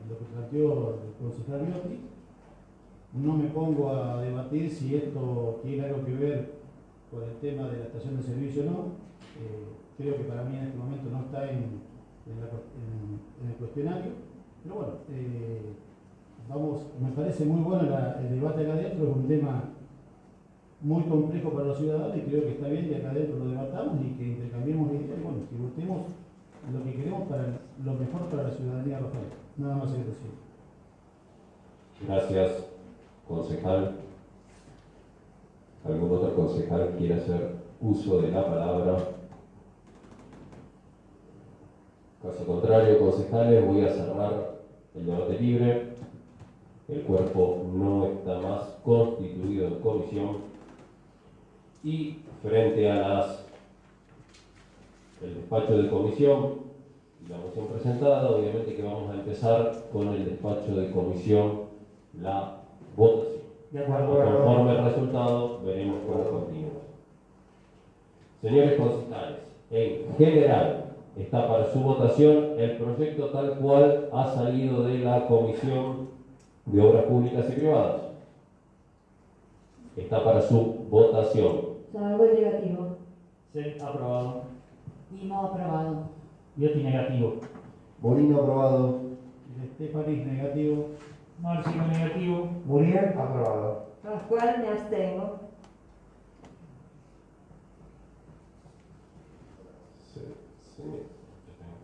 lo que planteó el concejal Biotti. No me pongo a debatir si esto tiene algo que ver con el tema de la estación de servicio o no. Creo que para mí en este momento no está en el cuestionario. Pero bueno, me parece muy bueno el debate acá adentro. Es un tema muy complejo para los ciudadanos, y creo que está bien que acá adentro lo debatamos y que intercambiemos ideas, y bueno, que votemos lo que queremos para lo mejor para la ciudadanía local. Nada más que decir. Gracias, concejal. ¿Algún otro concejal quiere hacer uso de la palabra? Caso contrario, concejales, voy a cerrar el debate libre. El cuerpo no está más constituido en comisión, y frente a el despacho de comisión y la moción presentada, obviamente que vamos a empezar con el despacho de comisión la votación. Conforme el resultado, veremos cómo continúa. Señores concejales, en general está para su votación el proyecto tal cual ha salido de la Comisión de Obras Públicas y Privadas. Está para su votación. Algo negativo. Sí, aprobado. Dimo aprobado. Viotti negativo. Molino aprobado. De Estefanis negativo. Márcico negativo. Muriel, aprobado. Pascual, me abstengo.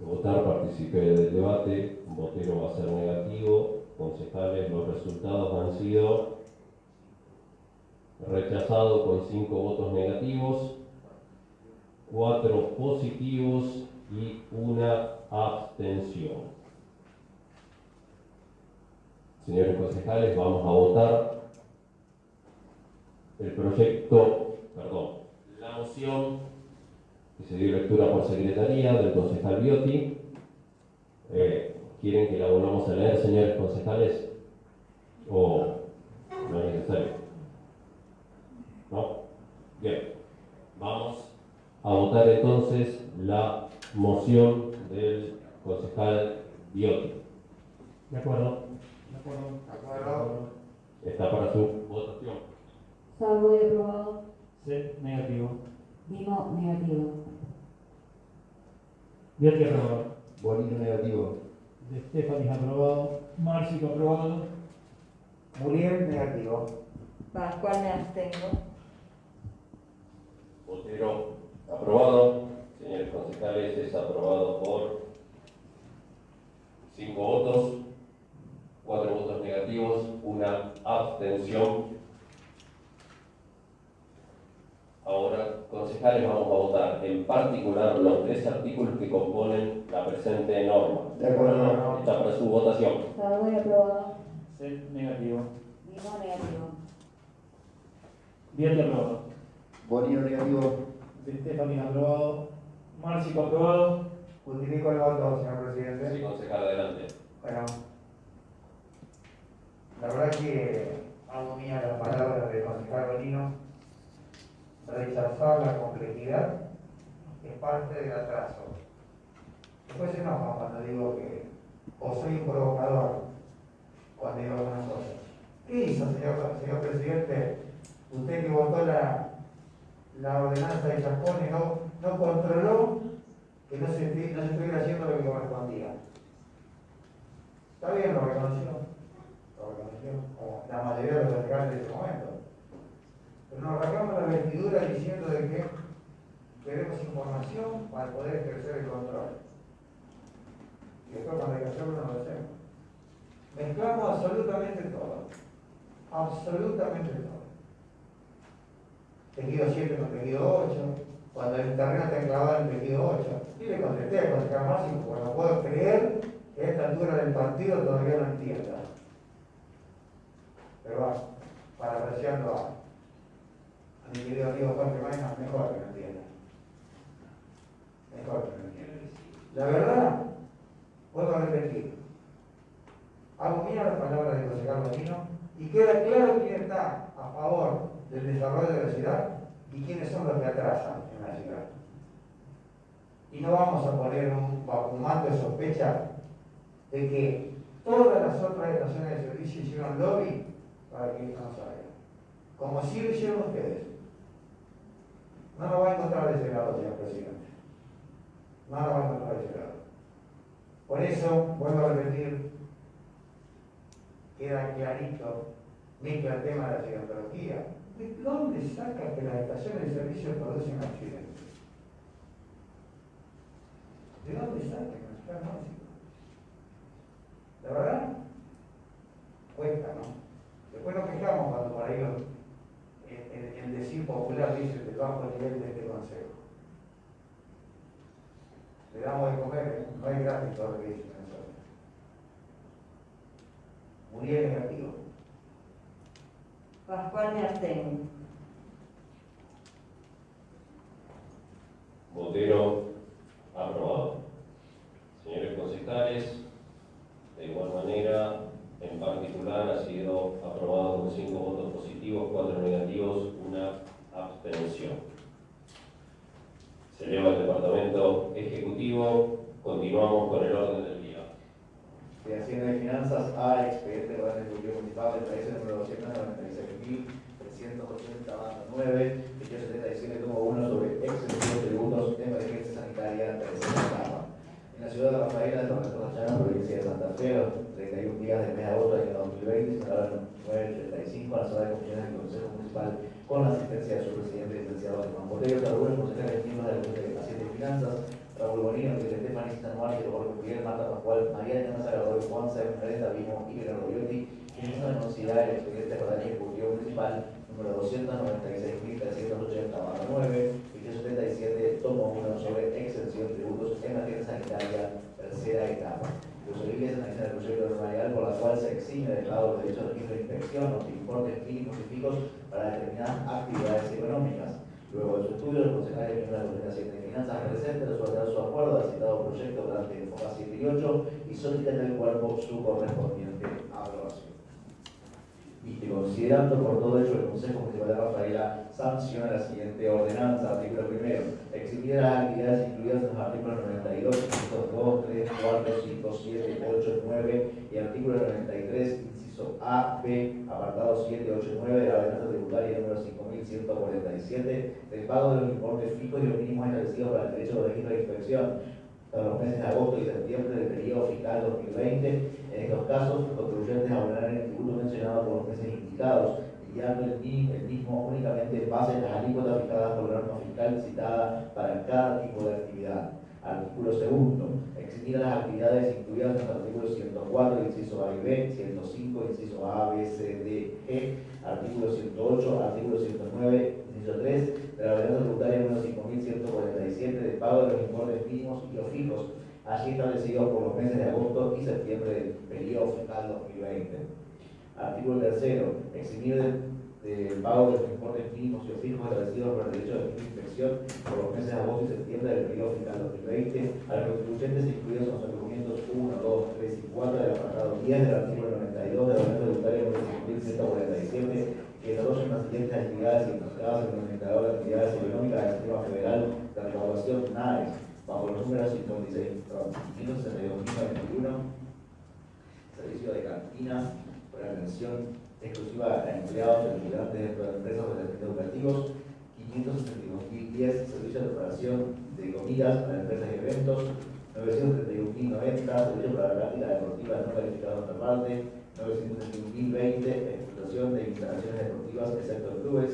Votar, participé del debate, Botero va a ser negativo, concejales, los resultados han sido rechazado con 5 votos negativos, 4 positivos y 1 abstención. Señores concejales, vamos a votar la moción que se dio lectura por secretaría del concejal Viotti. ¿Quieren que la volvamos a leer, señores concejales? ¿O no es necesario? ¿No? Bien. Vamos a votar entonces la moción del concejal Viotti. De acuerdo. De acuerdo. Está para su votación. Salvo y aprobado. C negativo. Dimo negativo. Viotti aprobado. Molino negativo. De Estefanis aprobado. Márcico aprobado. Muriel, negativo. Pascual, me abstengo. Botero aprobado. Señores concejales, es aprobado por 5 votos, 4 votos negativos, 1 abstención. Ahora, concejales, vamos a votar en particular los 3 artículos que componen la presente norma. De acuerdo. Está para su votación. Salvo y aprobado. C negativo. Dimo negativo. Viotti aprobado. Molino negativo. De Estefanis aprobado. Márcico aprobado. Justifico el voto, señor presidente. Sí, concejal, adelante. Bueno, la verdad que hago mía las palabras del concejal Bonino. Rechazar la complejidad es parte del atraso. Después se enoja cuando digo que o soy un provocador cuando digo algunas cosas. ¿Qué hizo, señor presidente? Usted que votó la ordenanza de Chascón y no controló que no se estuviera haciendo lo que correspondía. Está bien, lo reconoció, como la mayoría de los alcaldes de ese momento. Pero nos rasgamos la vestidura diciendo de que queremos información para poder ejercer el control. Y después cuando hay que hacerlo no lo hacemos. Mezclamos absolutamente todo. Absolutamente todo. Tejido 7 con tejido 8. Cuando el terreno está enclavado en el tejido 8. Y le contesté al concejal Márcico, porque no puedo creer que a esta altura del partido todavía no entienda. Pero bueno, parafraseando a mi querido amigo Jorge Maina, mejor que no entienda. Mejor que no entienda. La verdad, vuelvo a repetir. Hago mía las palabras del concejal Bonino y queda claro quién está a favor del desarrollo de la ciudad y quiénes son los que atrasan en la ciudad. Y no vamos a poner un manto de sospecha de que todas las otras estaciones de servicio hicieron lobby para que esto no salga. Como si lo hicieron ustedes. No nos va a encontrar de ese lado, señor presidente. No nos va a encontrar de ese lado. Por eso, vuelvo a repetir, queda clarito, mezcla el tema de la cientología. ¿De dónde saca que las estaciones de servicio producen accidentes? ¿De dónde saca que nos está música? La verdad, cuesta, ¿no? Después nos quejamos cuando por ahí el decir popular dice del bajo nivel de este consejo. Le damos de comer, ¿eh? No hay gratis todo lo que dicen nosotros. Muriel negativo. Pascual, me abstengo. Botero aprobado. Señores concejales, de igual manera, en particular ha sido aprobado con 5 votos positivos, 4 negativos, 1 abstención. Se eleva el departamento ejecutivo. Continuamos con el orden del día. De Hacienda y Finanzas a expediente de orden ejecutivo municipal de país número 296.380/9, 70 de diciembre, tomo 1 sobre exención de tributos, emergencia sanitaria ciudad de Rafaela, de Lorenzo Llano, provincia de Santa Fe, los 31 días del mes de agosto del año 2020, se instalaron 9:35 en la sala de comisiones del Consejo Municipal con la asistencia de su presidente, licenciado Germán Botero, Raúl, consejero de miembros de la Comisión de Hacienda y Finanzas, Raúl Bonino, Miguel Estefani, Sanuari, Roberto Miguel, Marta Pascual, María Elena Salvador, Juan Sáenz, Mareta Vimo y Guillermo Robiotti, quienes han considerado el expediente para el Ejecutivo Municipal número 296.380/9 y 377, tomo 1 sobre exención de tributos en materia sanitaria, tercera etapa. Los civiles analizan el proyecto de normalidad por la cual se exime del pago de derechos de registro de inspección o de importes mínimos y fijos para determinadas actividades económicas. Luego de su estudio, los concejales miembros de la Comisión de Hacienda y Finanzas presentes resolverán su acuerdo al citado proyecto durante el FOCA 7 y 8 y solicitan del cuerpo su correspondiente aprobación. Y considerando por todo ello, el Consejo Municipal de Rafaela sanciona la siguiente ordenanza. Artículo primero, eximir las actividades incluidas en los artículos 92, incisos 2, 3, 4, 5, 7, 8, 9 y artículo 93, inciso A, B, apartados 7, 8 y 9 de la ordenanza tributaria número 5147, del pago de los importes fijos y los mínimos establecidos para el derecho de registro de inspección para los meses de agosto y septiembre del periodo fiscal 2020. En estos casos, los contribuyentes abonarán el tributo mencionado por los meses indicados, guiando el mismo únicamente en base a las alícuotas fijadas por la norma fiscal citada para cada tipo de actividad. Artículo segundo, eximir las actividades incluidas en los artículos 104, inciso A y B, 105, inciso A, B, C, D, E, artículo 108, artículo 109, inciso 3, de la ordenanza tributaria número 5147, del pago de los importes mínimos y los fijos, allí establecidos por los meses de agosto y septiembre del periodo fiscal 2020. Artículo tercero, eximir del pago de los importes mínimos y los fijos establecidos por el derecho de inspección por los meses de agosto y septiembre del periodo fiscal 2020 a los contribuyentes incluidos en los argumentos 1, 2, 3 y 4 del apartado 10 del artículo 92 de la ordenanza tributaria número 5147, que desarrollen las siguientes actividades identificadas en el indicador de actividades económicas del Sistema Federal de Recaudación NAES, bajo los números 562.091, servicio de cantina por atención exclusiva a empleados y estudiantes dentro de empresas o de educativos, 562.010, servicio de preparación de comidas para empresas y eventos, 931.090, servicio para la práctica deportiva no calificada en otra parte, 931.020, explotación de instalaciones deportivas excepto clubes,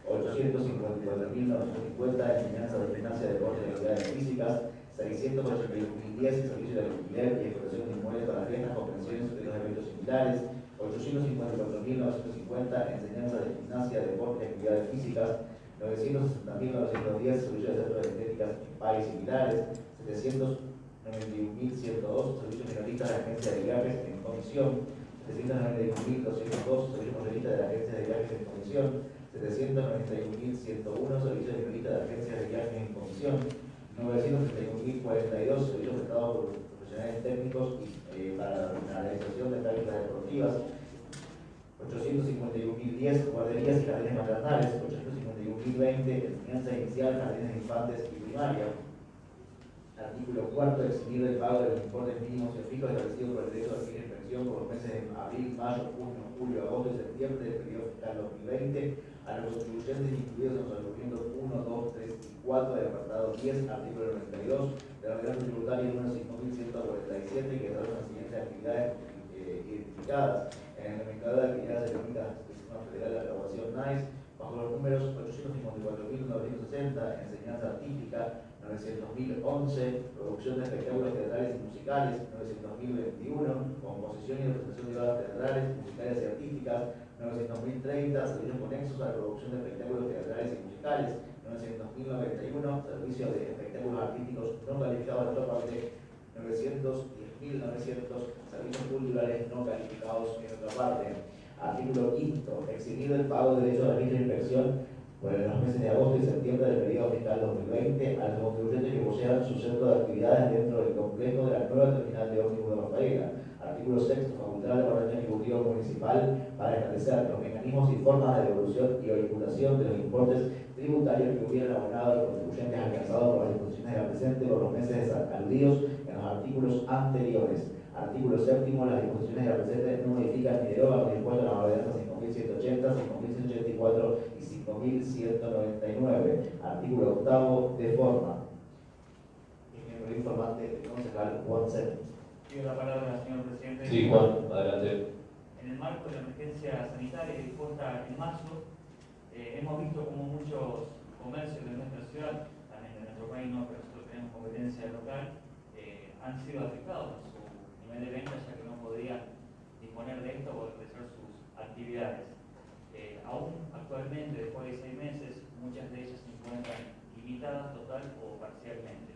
854.950, enseñanza de gimnasia, deporte y actividades físicas, 681.010, servicio de alquiler y explotación de inmuebles para fiestas, convenciones y otros eventos similares, 854.950, enseñanza de gimnasia, deporte y actividades físicas, 960.910, servicio de centros de estéticas y país similares, 791.102, servicios minoristas de la agencia de viajes en comisión, 791.202, servicio mayorista de la agencia de viajes en comisión, 791.101, servicios minoristas de la agencia de viajes en comisión, 931.042, servicios prestados por profesionales técnicos para la realización de prácticas deportivas, 851.010, guarderías y jardines maternales, 851.020, enseñanza inicial, jardines infantes y primaria. Artículo 4, eximir del pago de los importes mínimos y fijos establecidos por el derecho de adquirir inspección por los meses de abril, mayo, junio, julio, agosto y septiembre del periodo fiscal 2020 a los contribuyentes incluidos en los argumentos 1, 2, 3 y 4 del apartado 10, artículo 92 de la ordenanza tributaria número 5147, que trata las siguientes actividades identificadas en el nomenclador de actividades económicas del Sistema Federal de Recaudación NAES, bajo los números 854.960, enseñanza artística, 900.011, producción de espectáculos teatrales y musicales, 900.021, composición y representación de obras teatrales, musicales y artísticas, 900.030, servicios conexos a la producción de espectáculos teatrales y musicales, 900.091, servicio de espectáculos artísticos no calificados en otra parte, 910.900, servicios culturales no calificados en otra parte. Artículo 5, eximir del pago de derechos de registro de inspección por los meses de agosto y septiembre del periodo fiscal 2020 a los contribuyentes que posean su centro de actividades dentro del complejo de la nueva terminal de ómnibus de Rafaela. Artículo 6, facultad del Orden Ejecutivo Municipal para establecer los mecanismos y formas de devolución y orientación de los importes tributarios que hubieran abonado a los contribuyentes alcanzados por las disposiciones de la presente por los meses aludidos en los artículos anteriores. Artículo 7, las disposiciones de la presente no modifican ni derogan los dispuestos en la ordenanza 5.180, 5.184 y 5.199. Artículo 8, de forma. En el primer informante, el concejal Juan Cel. Pido la palabra, señor presidente. Sí, Juan, adelante. En el marco de la emergencia sanitaria dispuesta en marzo, hemos visto como muchos comercios de nuestra ciudad, también de nuestro país, no, pero nosotros tenemos competencia local, han sido afectados en su nivel de venta, ya que no podían disponer de esto o realizar sus actividades. Aún actualmente, después de 6 meses, muchas de ellas se encuentran limitadas total o parcialmente.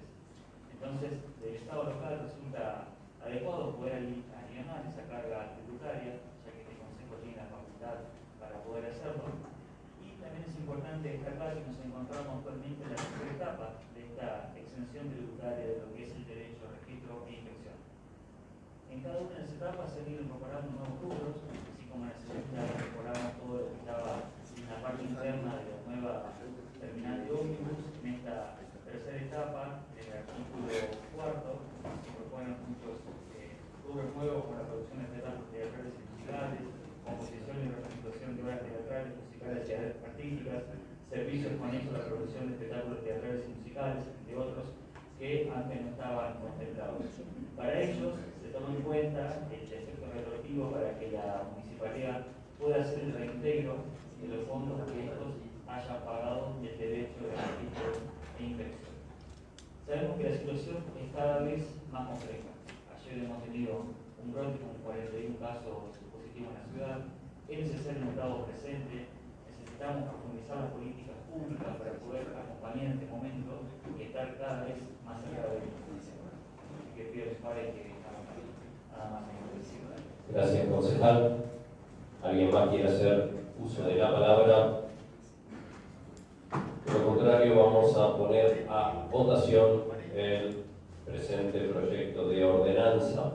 Entonces, del Estado local resulta adecuado poder aliviar esa carga tributaria, ya que el Consejo tiene la facultad para poder hacerlo. Y también es importante destacar que nos encontramos actualmente en la tercera etapa de esta exención tributaria de lo que es el derecho a registro e inspección. En cada una de las etapas se han ido incorporando nuevos rubros, así como en la segunda incorporamos todo lo que estaba en la parte interna de la nueva terminal de ómnibus. En esta tercera etapa, en el artículo 4, se proponen muchos rubros nuevos con la producción de espectáculos teatrales y musicales, composición y representación de obras teatrales, musicales y artísticas, servicios conexos a la producción de espectáculos teatrales y musicales, entre otros, que antes no estaban contemplados. Para ellos, se toma en cuenta el efecto retroactivo para que la municipalidad pueda hacer el reintegro de los fondos que estos hayan pagado el derecho de registro e inspección. Sabemos que la situación es cada vez más compleja. Ayer hemos tenido un brote con 41 casos positivos en la ciudad. Es necesario un Estado presente. Necesitamos profundizar las políticas públicas para poder acompañar en este momento y estar cada vez más cerca de la justicia. Así que pido el padre que acompañe. Nada más, señor presidente. Gracias, concejal. ¿Alguien más quiere hacer uso de la palabra? De lo contrario, vamos a poner a votación el presente proyecto de ordenanza.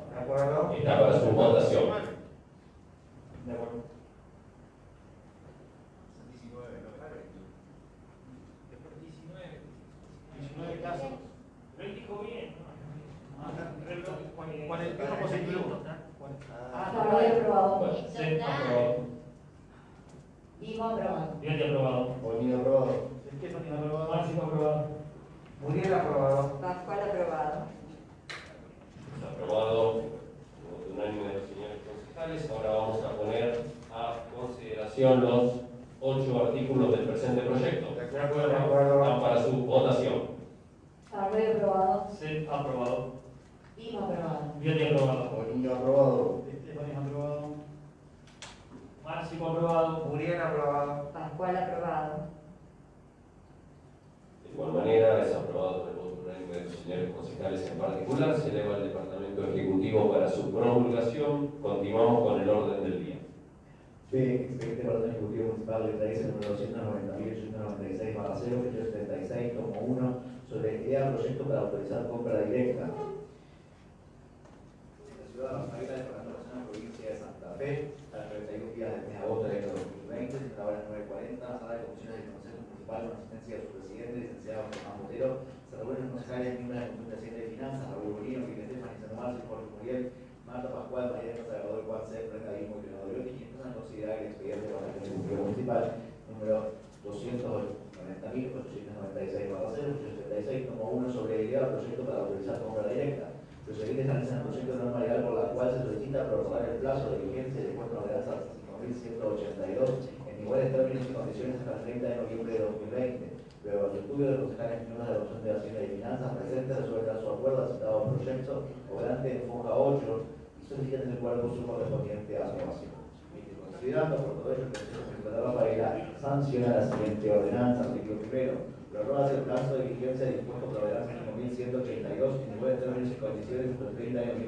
Está para su votación. De acuerdo. 19 casos. Lo dijo bien, ¿no? 41 positivos. Salvo y aprobado. Bueno, Sí, aprobado. Vimo aprobado. Bien aprobado. Bonito aprobado. Estefanía aprobado. Máximo aprobado. Muriel aprobado. Pascual aprobado. está aprobado. Voto unánime de los señores concejales. Ahora vamos a poner a consideración los 8 artículos del presente proyecto. De acuerdo. Están para su votación. Salvo y aprobado. Sí, aprobado. Vimo aprobado. Bien aprobado. Bonito aprobado. Estefanía aprobado. Máximo aprobado. Muriel aprobado. Pascual aprobado. De igual manera, es aprobado por el voto unánime de los señores concejales en particular. Se eleva al Departamento Ejecutivo para su promulgación. Continuamos con el orden del día. B. Expediente para el Ejecutivo Municipal de Traíz, número 290.896/0, fecha 76, tomo 1, sobre idea proyecto para autorizar compra directa. La ciudad de Rafaela, Departamento Nacional, Provincia de Santa Fe, a las 31 días del mes de agosto del año 2020, se trabaja en 9:40, sala de comisiones del Consejo Municipal con asistencia de su presidente, licenciado Germán Botero, se reúnen los concejales miembros de la Comisión de Hacienda y Finanzas, Raúl Bolino, Miguel Estefan, San Marzo, Jorge Muriel, Marta Pascual, María Salvador Juan C. Brenda Guillermo y Leonardo Leotti, y empiezan a considerar el expediente para el Ejecutivo Municipal número 290.896/0, 76, tomo 1, sobre el proyecto para autorizar compra directa. Los siguientes analizan el proyecto de norma legal por la cual se solicita prorrogar el plazo de vigencia de dispuesto en ordenanza 5.182 en iguales términos y condiciones hasta el 30 de noviembre de 2020. Luego del estudio de los concejales miembros de la Comisión de Hacienda y Finanzas presentes resuelve su acuerdo al citado proyecto obrante en foja 8 y solicitan el cuerpo su correspondiente a aprobación. Considerando por todo ello que el Consejo Municipal de Rafaela sanciona la siguiente ordenanza, artículo primero, prorroga el plazo de vigencia dispuesto por la ordenanza 5.182 en iguales términos y condiciones hasta el 30 de noviembre